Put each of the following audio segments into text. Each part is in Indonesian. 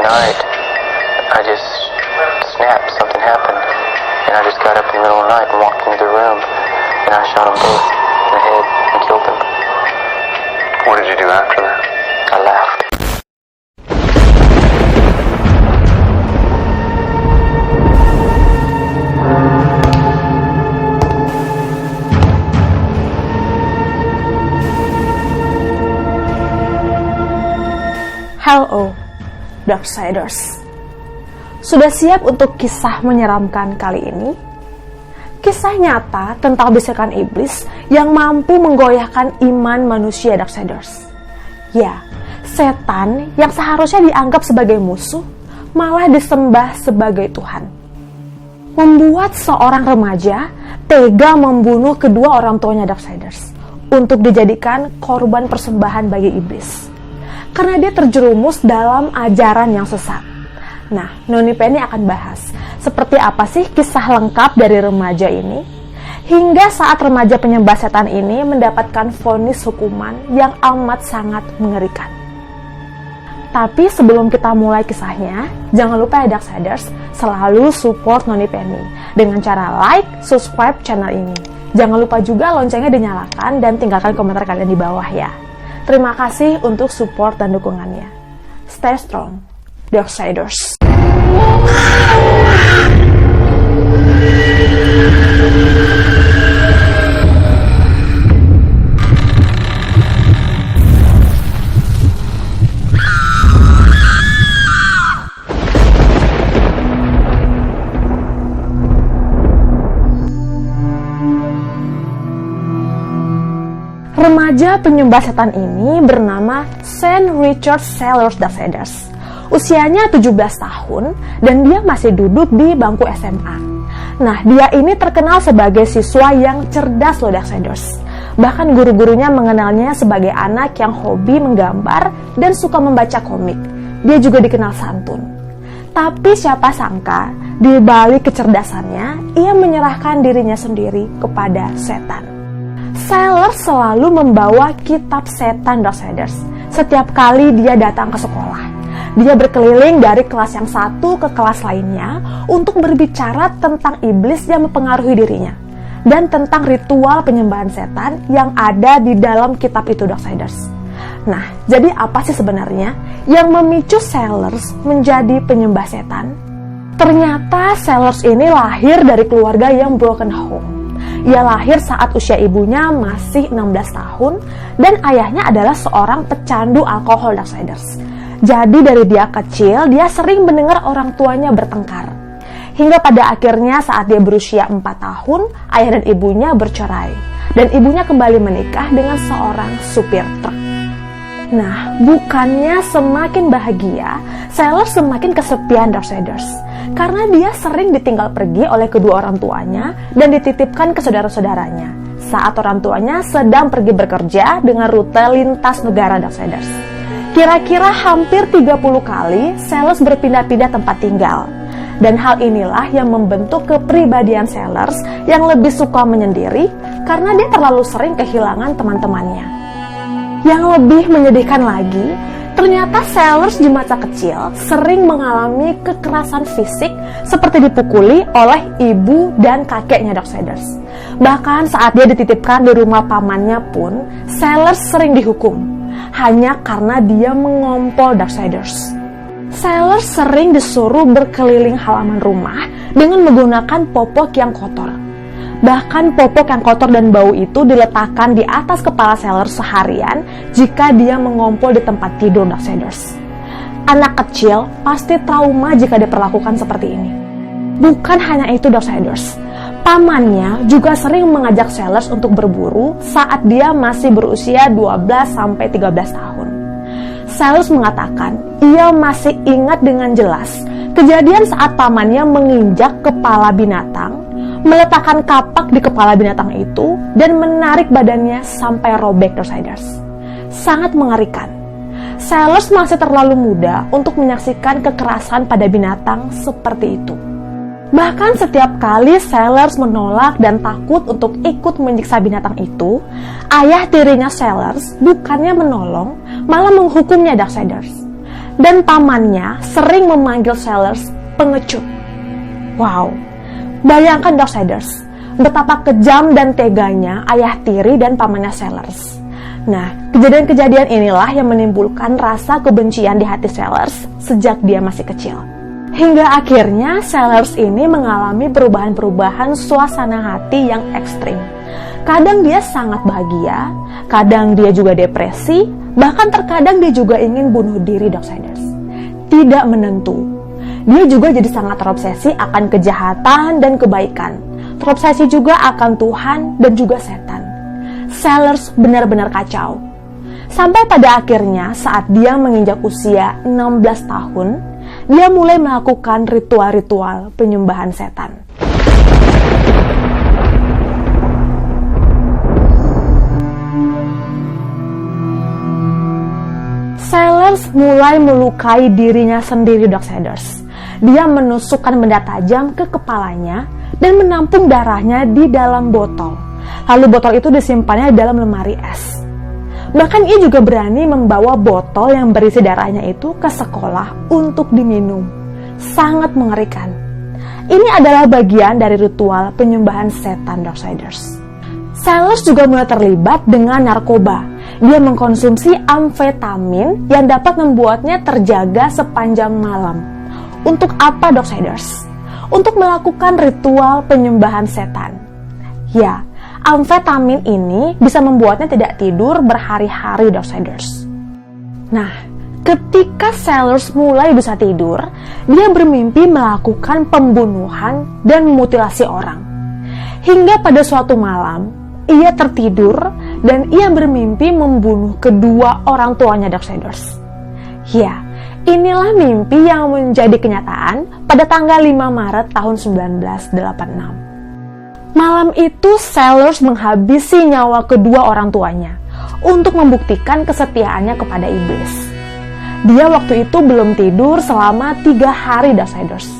one night, I just snapped. Something happened, and I just got up in the middle of the night and walked into the room, and I shot them both in the head and killed them. What did you do after that? I laughed. Hello, Darksiders. Sudah siap untuk kisah menyeramkan kali ini? Kisah nyata tentang bisikan iblis yang mampu menggoyahkan iman manusia, Darksiders. Ya, setan yang seharusnya dianggap sebagai musuh malah disembah sebagai Tuhan. Membuat seorang remaja tega membunuh kedua orang tuanya, Darksiders, untuk dijadikan korban persembahan bagi iblis. Karena dia terjerumus dalam ajaran yang sesat. Nah, Noni Penny akan bahas seperti apa sih kisah lengkap dari remaja ini, hingga saat remaja penyembah setan ini mendapatkan vonis hukuman yang amat sangat mengerikan. Tapi sebelum kita mulai kisahnya, jangan lupa ya Darksiders, selalu support Noni Penny dengan cara like, subscribe channel ini. Jangan lupa juga loncengnya dinyalakan dan tinggalkan komentar kalian di bawah ya. Terima kasih untuk support dan dukungannya. Stay strong, Darksiders. Remaja penyembah setan ini bernama Saint Richard Sellers Darksiders. Usianya 17 tahun dan dia masih duduk di bangku SMA. Nah, dia ini terkenal sebagai siswa yang cerdas loh Darksiders. Bahkan guru-gurunya mengenalnya sebagai anak yang hobi menggambar dan suka membaca komik. Dia juga dikenal santun. Tapi siapa sangka, di balik kecerdasannya, ia menyerahkan dirinya sendiri kepada setan. Sellers selalu membawa kitab setan Darksiders setiap kali dia datang ke sekolah. Dia berkeliling dari kelas yang satu ke kelas lainnya untuk berbicara tentang iblis yang mempengaruhi dirinya dan tentang ritual penyembahan setan yang ada di dalam kitab itu Darksiders. Nah, jadi apa sih sebenarnya yang memicu Sellers menjadi penyembah setan? Ternyata Sellers ini lahir dari keluarga yang broken home. Ia lahir saat usia ibunya masih 16 tahun dan ayahnya adalah seorang pecandu alkohol Darksiders. Jadi dari dia kecil, dia sering mendengar orang tuanya bertengkar. Hingga pada akhirnya saat dia berusia 4 tahun, ayah dan ibunya bercerai. Dan ibunya kembali menikah dengan seorang supir truk. Nah, bukannya semakin bahagia, Sellers semakin kesepian Darksiders. Karena dia sering ditinggal pergi oleh kedua orang tuanya dan dititipkan ke saudara-saudaranya saat orang tuanya sedang pergi bekerja dengan rute lintas negara Darksiders. Kira-kira hampir 30 kali Sellers berpindah-pindah tempat tinggal. Dan hal inilah yang membentuk kepribadian Sellers yang lebih suka menyendiri karena dia terlalu sering kehilangan teman-temannya. Yang lebih menyedihkan lagi, ternyata Sellers di masa kecil sering mengalami kekerasan fisik seperti dipukuli oleh ibu dan kakeknya Darksiders. Bahkan saat dia dititipkan di rumah pamannya pun, Sellers sering dihukum hanya karena dia mengompol Darksiders. Sellers sering disuruh berkeliling halaman rumah dengan menggunakan popok yang kotor. Bahkan popok yang kotor dan bau itu diletakkan di atas kepala Sellers seharian jika dia mengompol di tempat tidur Darksiders. Anak kecil pasti trauma jika diperlakukan seperti ini. Bukan hanya itu Darksiders, pamannya juga sering mengajak Sellers untuk berburu saat dia masih berusia 12-13 tahun. Sellers mengatakan ia masih ingat dengan jelas kejadian saat pamannya menginjak kepala binatang, meletakkan kapak di kepala binatang itu, dan menarik badannya sampai robek Darksiders. Sangat mengerikan. Sellers masih terlalu muda untuk menyaksikan kekerasan pada binatang seperti itu. Bahkan setiap kali Sellers menolak dan takut untuk ikut menyiksa binatang itu, ayah tirinya Sellers bukannya menolong, malah menghukumnya Darksiders. Dan pamannya sering memanggil Sellers pengecut. Wow, bayangkan Darksiders, betapa kejam dan teganya ayah tiri dan pamannya Sellers. Nah, kejadian-kejadian inilah yang menimbulkan rasa kebencian di hati Sellers sejak dia masih kecil. Hingga akhirnya Sellers ini mengalami perubahan-perubahan suasana hati yang ekstrim. Kadang dia sangat bahagia, kadang dia juga depresi, bahkan terkadang dia juga ingin bunuh diri, Darksiders. Tidak menentu. Dia juga jadi sangat terobsesi akan kejahatan dan kebaikan. Terobsesi juga akan Tuhan dan juga setan. Sellers benar-benar kacau. Sampai pada akhirnya saat dia menginjak usia 16 tahun, dia mulai melakukan ritual-ritual penyembahan setan. Sellers mulai melukai dirinya sendiri, Darksiders. Dia menusukkan benda tajam ke kepalanya dan menampung darahnya di dalam botol. Lalu botol itu disimpannya dalam lemari es. Bahkan ia juga berani membawa botol yang berisi darahnya itu ke sekolah untuk diminum. Sangat mengerikan. Ini adalah bagian dari ritual penyembahan setan, Darksiders. Sellers juga mulai terlibat dengan narkoba. Dia mengkonsumsi amfetamin yang dapat membuatnya terjaga sepanjang malam. Untuk apa, Darksiders? Untuk melakukan ritual penyembahan setan. Ya, amfetamin ini bisa membuatnya tidak tidur berhari-hari, Darksiders. Nah, ketika Sellers mulai bisa tidur, dia bermimpi melakukan pembunuhan dan mutilasi orang. Hingga pada suatu malam, ia tertidur dan ia bermimpi membunuh kedua orang tuanya, Darksiders. Ya, inilah mimpi yang menjadi kenyataan pada tanggal 5 Maret tahun 1986. Malam itu Sellers menghabisi nyawa kedua orang tuanya untuk membuktikan kesetiaannya kepada iblis. Dia waktu itu belum tidur selama 3 hari, Darksiders.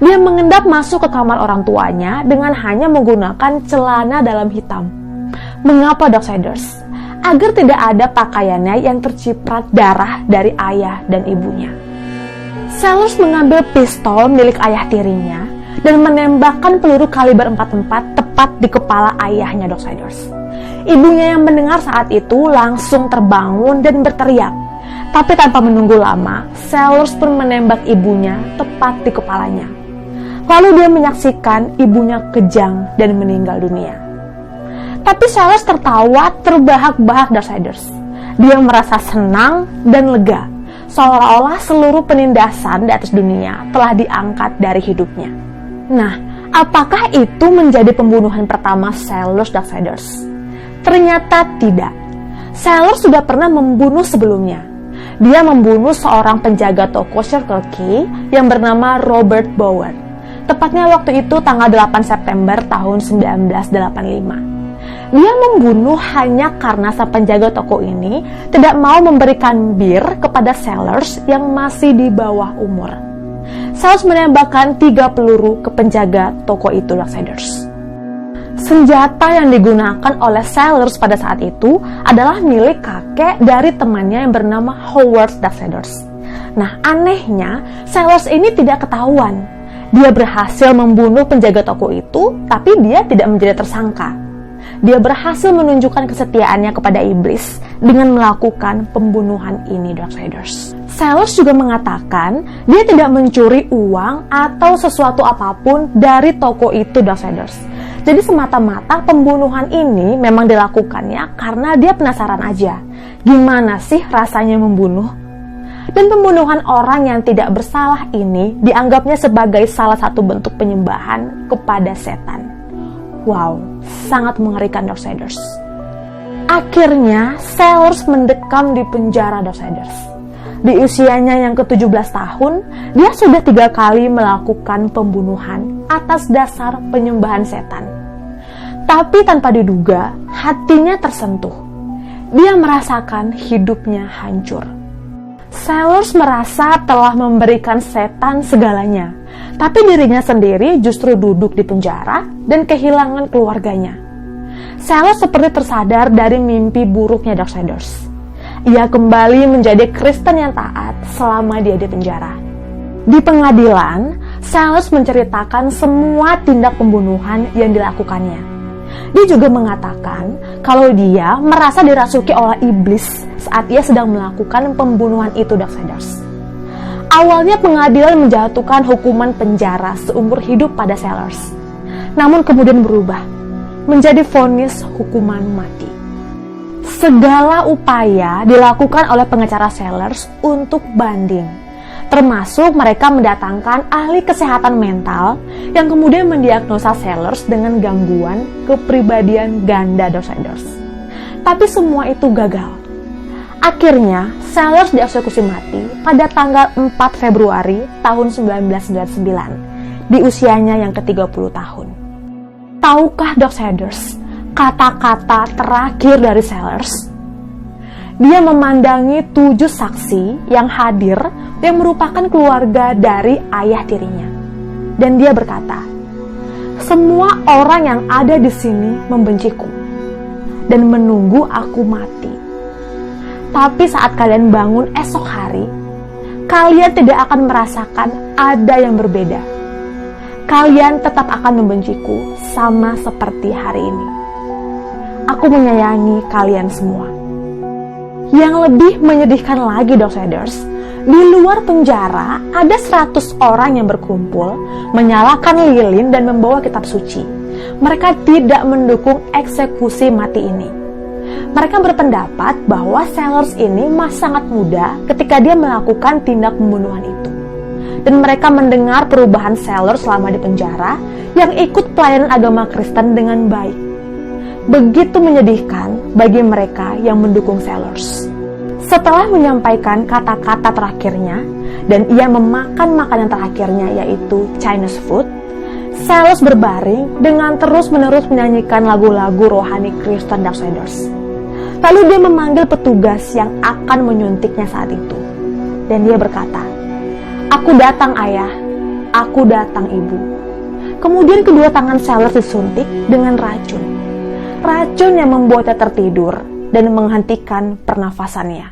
Dia mengendap masuk ke kamar orang tuanya dengan hanya menggunakan celana dalam hitam. Mengapa, Darksiders? Agar tidak ada pakaiannya yang terciprat darah dari ayah dan ibunya. Sellers mengambil pistol milik ayah tirinya dan menembakkan peluru kaliber 44 tepat di kepala ayahnya, Darksiders. Ibunya yang mendengar saat itu langsung terbangun dan berteriak. Tapi tanpa menunggu lama, Sellers pun menembak ibunya tepat di kepalanya. Lalu dia menyaksikan ibunya kejang dan meninggal dunia. Tapi Sellers tertawa terbahak-bahak, Darksiders. Dia merasa senang dan lega, seolah-olah seluruh penindasan di atas dunia telah diangkat dari hidupnya. Nah, apakah itu menjadi pembunuhan pertama Sellers, Darksiders? Ternyata tidak. Sellers sudah pernah membunuh sebelumnya. Dia membunuh seorang penjaga toko Circle K yang bernama Robert Bower. Tepatnya waktu itu tanggal 8 September tahun 1985. Dia membunuh hanya karena sang penjaga toko ini tidak mau memberikan bir kepada Sellers yang masih di bawah umur. Sellers menembakkan 3 peluru ke penjaga toko itu, Darksiders. Senjata yang digunakan oleh Sellers pada saat itu adalah milik kakek dari temannya yang bernama Howard, Darksiders. Nah, anehnya Sellers ini tidak ketahuan. Dia berhasil membunuh penjaga toko itu, tapi dia tidak menjadi tersangka. Dia berhasil menunjukkan kesetiaannya kepada iblis dengan melakukan pembunuhan ini, Darksiders. Sellers juga mengatakan dia tidak mencuri uang atau sesuatu apapun dari toko itu, Darksiders. Jadi semata-mata pembunuhan ini memang dilakukannya karena dia penasaran aja. Gimana sih rasanya membunuh? Dan pembunuhan orang yang tidak bersalah ini dianggapnya sebagai salah satu bentuk penyembahan kepada setan. Wow, sangat mengerikan, Darksiders. Akhirnya, Sellers mendekam di penjara, Darksiders. Di usianya yang ke-17 tahun, dia sudah 3 kali melakukan pembunuhan atas dasar penyembahan setan. Tapi tanpa diduga, hatinya tersentuh. Dia merasakan hidupnya hancur. Sellers merasa telah memberikan setan segalanya, tapi dirinya sendiri justru duduk di penjara dan kehilangan keluarganya. Sellers seperti tersadar dari mimpi buruknya, Darksiders. Ia kembali menjadi Kristen yang taat selama dia di penjara. Di pengadilan, Sellers menceritakan semua tindak pembunuhan yang dilakukannya. Dia juga mengatakan kalau dia merasa dirasuki oleh iblis saat ia sedang melakukan pembunuhan itu, Darksiders. Awalnya pengadilan menjatuhkan hukuman penjara seumur hidup pada Sellers, namun kemudian berubah menjadi vonis hukuman mati. Segala upaya dilakukan oleh pengacara Sellers untuk banding, termasuk mereka mendatangkan ahli kesehatan mental yang kemudian mendiagnosa Sellers dengan gangguan kepribadian ganda, Darksiders. Tapi semua itu gagal. Akhirnya, Sellers dieksekusi mati pada tanggal 4 Februari tahun 1999 di usianya yang ke-30 tahun. Tahukah Darksiders kata-kata terakhir dari Sellers? Dia memandangi 7 saksi yang hadir yang merupakan keluarga dari ayah tirinya. Dan dia berkata, "Semua orang yang ada di sini membenciku dan menunggu aku mati. Tapi saat kalian bangun esok hari, kalian tidak akan merasakan ada yang berbeda. Kalian tetap akan membenciku sama seperti hari ini. Aku menyayangi kalian semua." Yang lebih menyedihkan lagi, Darksiders, di luar penjara ada 100 orang yang berkumpul, menyalakan lilin dan membawa kitab suci. Mereka tidak mendukung eksekusi mati ini. Mereka berpendapat bahwa Sellers ini masih sangat muda ketika dia melakukan tindak pembunuhan itu. Dan mereka mendengar perubahan Sellers selama di penjara yang ikut pelayanan agama Kristen dengan baik. Begitu menyedihkan bagi mereka yang mendukung Sellers. Setelah menyampaikan kata-kata terakhirnya dan ia memakan makanan terakhirnya yaitu Chinese food, Sellers berbaring dengan terus-menerus menyanyikan lagu-lagu rohani Kristen, Darksiders. Lalu dia memanggil petugas yang akan menyuntiknya saat itu. Dan dia berkata, "Aku datang, Ayah. Aku datang, Ibu." Kemudian kedua tangan Sellers disuntik dengan racun. Racun yang membuatnya tertidur dan menghentikan pernafasannya.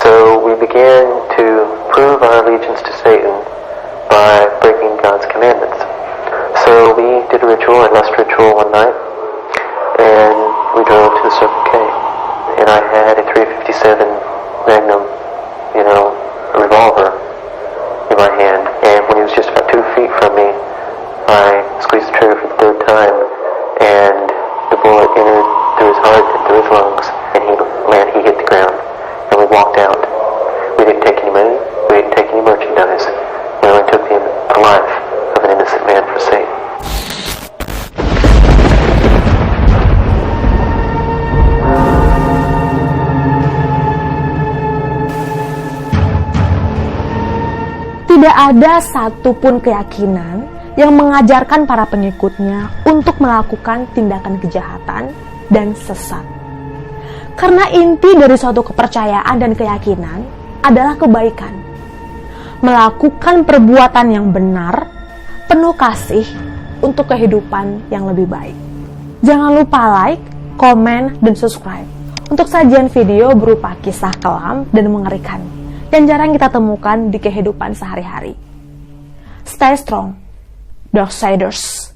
So we began to prove our allegiance to Satan by breaking God's commandments. So we did a ritual, a lust ritual one night, and we drove to the Circle K. And I had a .357 Magnum, a revolver in my hand. And when he was just about 2 feet from me, I squeezed the trigger for the 3rd time, and the bullet entered through his heart and through his lungs, and he hit the ground. And we walked out. We didn't take any money. We didn't take any merchandise. We only took the life of an innocent man for Satan. Tidak ada satupun keyakinan yang mengajarkan para pengikutnya untuk melakukan tindakan kejahatan dan sesat. Karena inti dari suatu kepercayaan dan keyakinan adalah kebaikan. Melakukan perbuatan yang benar, penuh kasih untuk kehidupan yang lebih baik. Jangan lupa like, komen, dan subscribe untuk sajian video berupa kisah kelam dan mengerikan yang jarang kita temukan di kehidupan sehari-hari. Stay strong, Darksiders.